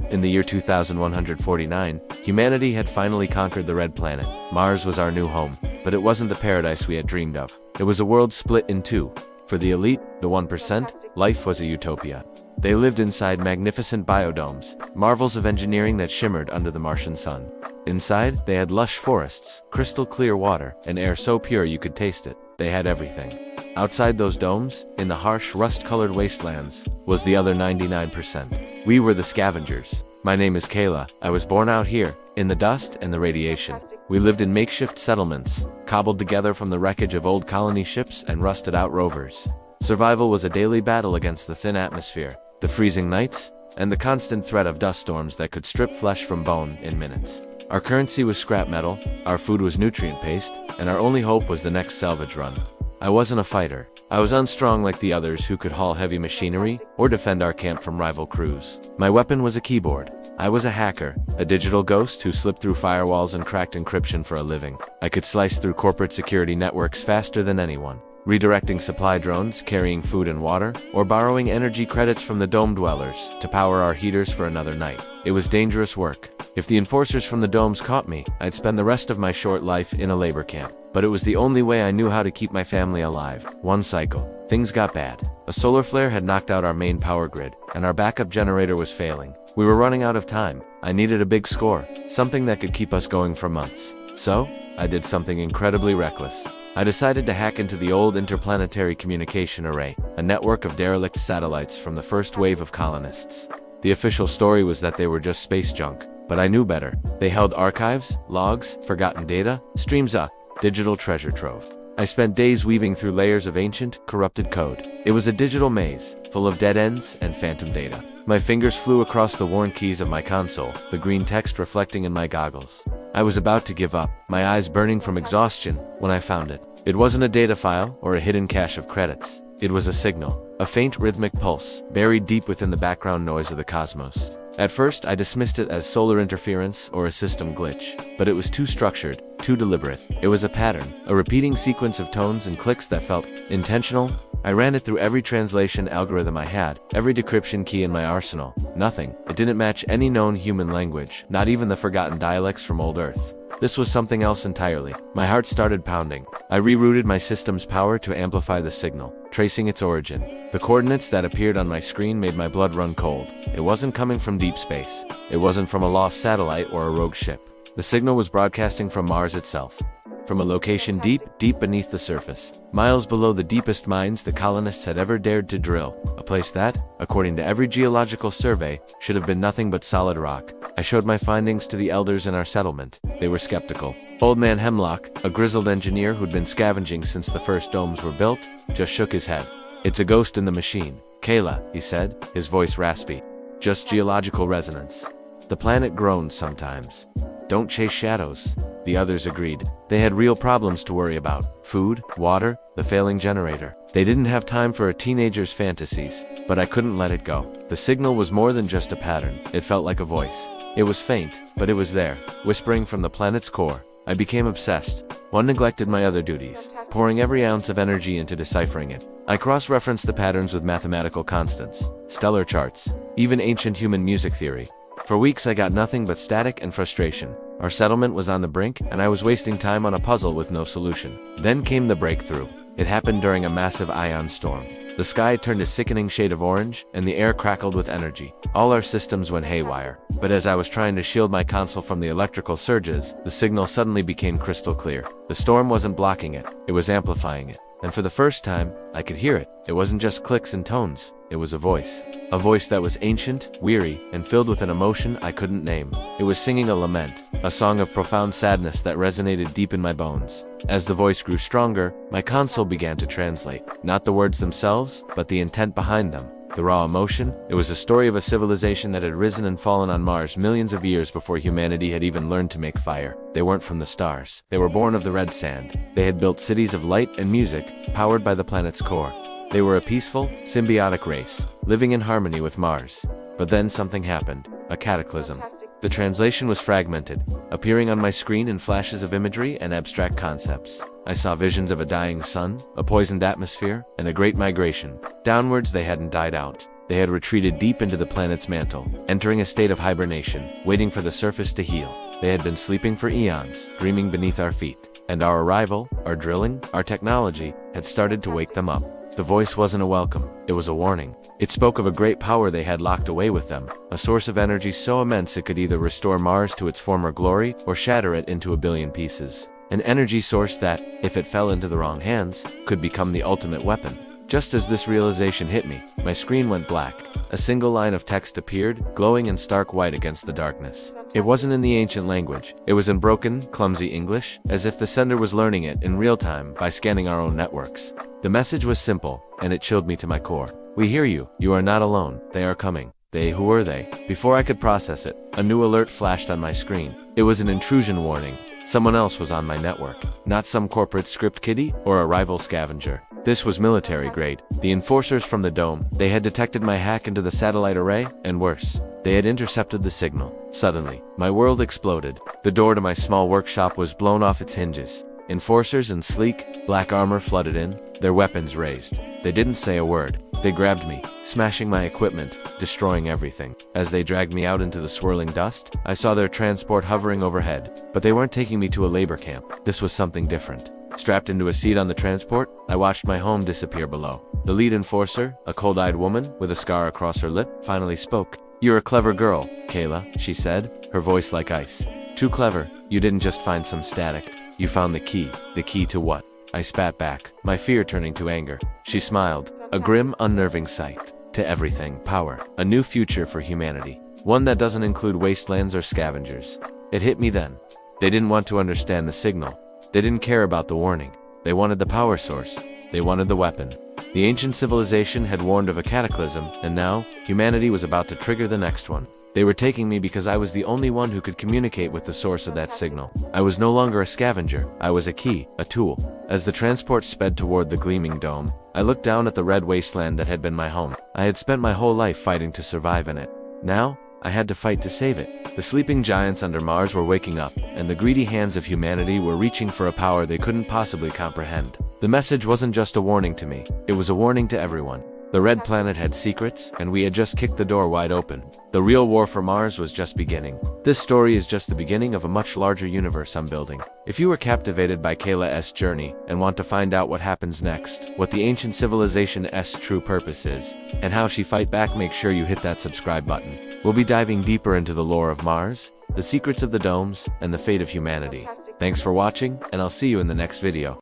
In the year 2149, humanity had finally conquered the Red Planet. Mars was our new home, but it wasn't the paradise we had dreamed of. It was a world split in two. For the elite, the 1%, life was a utopia. They lived inside magnificent biodomes, marvels of engineering that shimmered under the Martian sun. Inside, they had lush forests, crystal clear water, and air so pure you could taste it. They had everything. Outside those domes, in the harsh, rust-colored wastelands, was the other 99%. We were the scavengers. My name is Kayla. I was born out here, in the dust and the radiation. We lived in makeshift settlements, cobbled together from the wreckage of old colony ships and rusted-out rovers. Survival was a daily battle against the thin atmosphere, the freezing nights, and the constant threat of dust storms that could strip flesh from bone in minutes. Our currency was scrap metal, our food was nutrient paste, and our only hope was the next salvage run. I wasn't a fighter. I was unstrung like the others who could haul heavy machinery or defend our camp from rival crews. My weapon was a keyboard. I was a hacker, a digital ghost who slipped through firewalls and cracked encryption for a living. I could slice through corporate security networks faster than anyone, redirecting supply drones, carrying food and water, or borrowing energy credits from the dome dwellers to power our heaters for another night. It was dangerous work. If the enforcers from the domes caught me, I'd spend the rest of my short life in a labor camp. But it was the only way I knew how to keep my family alive. One cycle. Things got bad. A solar flare had knocked out our main power grid, and our backup generator was failing. We were running out of time. I needed a big score, something that could keep us going for months. So, I did something incredibly reckless. I decided to hack into the old interplanetary communication array, a network of derelict satellites from the first wave of colonists. The official story was that they were just space junk, but I knew better. They held archives, logs, forgotten data, streams of digital treasure trove. I spent days weaving through layers of ancient, corrupted code. It was a digital maze, full of dead ends and phantom data. My fingers flew across the worn keys of my console, the green text reflecting in my goggles. I was about to give up, my eyes burning from exhaustion, when I found it. It wasn't a data file or a hidden cache of credits. It was a signal, a faint rhythmic pulse, buried deep within the background noise of the cosmos. At first, I dismissed it as solar interference or a system glitch, but it was too structured, too deliberate. It was a pattern, a repeating sequence of tones and clicks that felt intentional. I ran it through every translation algorithm I had, every decryption key in my arsenal. Nothing. It didn't match any known human language, not even the forgotten dialects from old Earth. This was something else entirely. My heart started pounding. I rerouted my system's power to amplify the signal, tracing its origin. The coordinates that appeared on my screen made my blood run cold. It wasn't coming from deep space. It wasn't from a lost satellite or a rogue ship. The signal was broadcasting from Mars itself, from a location deep, deep beneath the surface, miles below the deepest mines the colonists had ever dared to drill, a place that, according to every geological survey, should have been nothing but solid rock. I showed my findings to the elders in our settlement. They were skeptical. Old Man Hemlock, a grizzled engineer who'd been scavenging since the first domes were built, just shook his head. "It's a ghost in the machine. Kayla," he said, his voice raspy. "Just geological resonance. The planet groans sometimes. Don't chase shadows." The others agreed. They had real problems to worry about. Food, water, the failing generator. They didn't have time for a teenager's fantasies, but I couldn't let it go. The signal was more than just a pattern. It felt like a voice. It was faint, but it was there, whispering from the planet's core. I became obsessed. One neglected my other duties, pouring every ounce of energy into deciphering it. I cross-referenced the patterns with mathematical constants, stellar charts, even ancient human music theory. For weeks I got nothing but static and frustration. Our settlement was on the brink, and I was wasting time on a puzzle with no solution. Then came the breakthrough. It happened during a massive ion storm. The sky turned a sickening shade of orange, and the air crackled with energy. All our systems went haywire. But as I was trying to shield my console from the electrical surges, the signal suddenly became crystal clear. The storm wasn't blocking it, it was amplifying it. And for the first time, I could hear it. It wasn't just clicks and tones, it was a voice. A voice that was ancient, weary, and filled with an emotion I couldn't name. It was singing a lament, a song of profound sadness that resonated deep in my bones. As the voice grew stronger, my console began to translate. Not the words themselves, but the intent behind them. The raw emotion. It was a story of a civilization that had risen and fallen on Mars millions of years before humanity had even learned to make fire. They weren't from the stars. They were born of the red sand. They had built cities of light and music, powered by the planet's core. They were a peaceful, symbiotic race, living in harmony with Mars. But then something happened, a cataclysm. The translation was fragmented, appearing on my screen in flashes of imagery and abstract concepts. I saw visions of a dying sun, a poisoned atmosphere, and a great migration. Downwards they hadn't died out. They had retreated deep into the planet's mantle, entering a state of hibernation, waiting for the surface to heal. They had been sleeping for eons, dreaming beneath our feet. And our arrival, our drilling, our technology, had started to wake them up. The voice wasn't a welcome, it was a warning. It spoke of a great power they had locked away with them, a source of energy so immense it could either restore Mars to its former glory or shatter it into a billion pieces. An energy source that, if it fell into the wrong hands, could become the ultimate weapon. Just as this realization hit me, my screen went black. A single line of text appeared, glowing in stark white against the darkness. It wasn't in the ancient language. It was in broken, clumsy English, as if the sender was learning it in real time by scanning our own networks. The message was simple, and it chilled me to my core. We hear you. You are not alone. They are coming. They, who were they? Before I could process it, a new alert flashed on my screen. It was an intrusion warning. Someone else was on my network. Not some corporate script kiddie or a rival scavenger. This was military grade. The enforcers from the dome. They had detected my hack into the satellite array, and worse, they had intercepted the signal. Suddenly, my world exploded. The door to my small workshop was blown off its hinges. Enforcers in sleek, black armor flooded in, their weapons raised. They didn't say a word. They grabbed me, smashing my equipment, destroying everything. As they dragged me out into the swirling dust, I saw their transport hovering overhead. But they weren't taking me to a labor camp. This was something different. Strapped into a seat on the transport, I watched my home disappear below. The lead enforcer, a cold-eyed woman with a scar across her lip, finally spoke. "You're a clever girl, Kayla," she said, her voice like ice. "Too clever. You didn't just find some static. You found the key. The key to what?" I spat back, my fear turning to anger. She smiled, a grim, unnerving sight. "To everything, power. A new future for humanity. One that doesn't include wastelands or scavengers." It hit me then. They didn't want to understand the signal. They didn't care about the warning. They wanted the power source. They wanted the weapon. The ancient civilization had warned of a cataclysm, and now, humanity was about to trigger the next one. They were taking me because I was the only one who could communicate with the source of that signal. I was no longer a scavenger. I was a key, a tool. As the transport sped toward the gleaming dome, I looked down at the red wasteland that had been my home. I had spent my whole life fighting to survive in it. Now, I had to fight to save it. The sleeping giants under Mars were waking up, and the greedy hands of humanity were reaching for a power they couldn't possibly comprehend. The message wasn't just a warning to me, it was a warning to everyone. The red planet had secrets, and we had just kicked the door wide open. The real war for Mars was just beginning. This story is just the beginning of a much larger universe I'm building. If you were captivated by Kayla's journey and want to find out what happens next, what the ancient civilization's true purpose is, and how she fight back, make sure you hit that subscribe button. We'll be diving deeper into the lore of Mars, the secrets of the domes, and the fate of humanity. Thanks for watching, and I'll see you in the next video.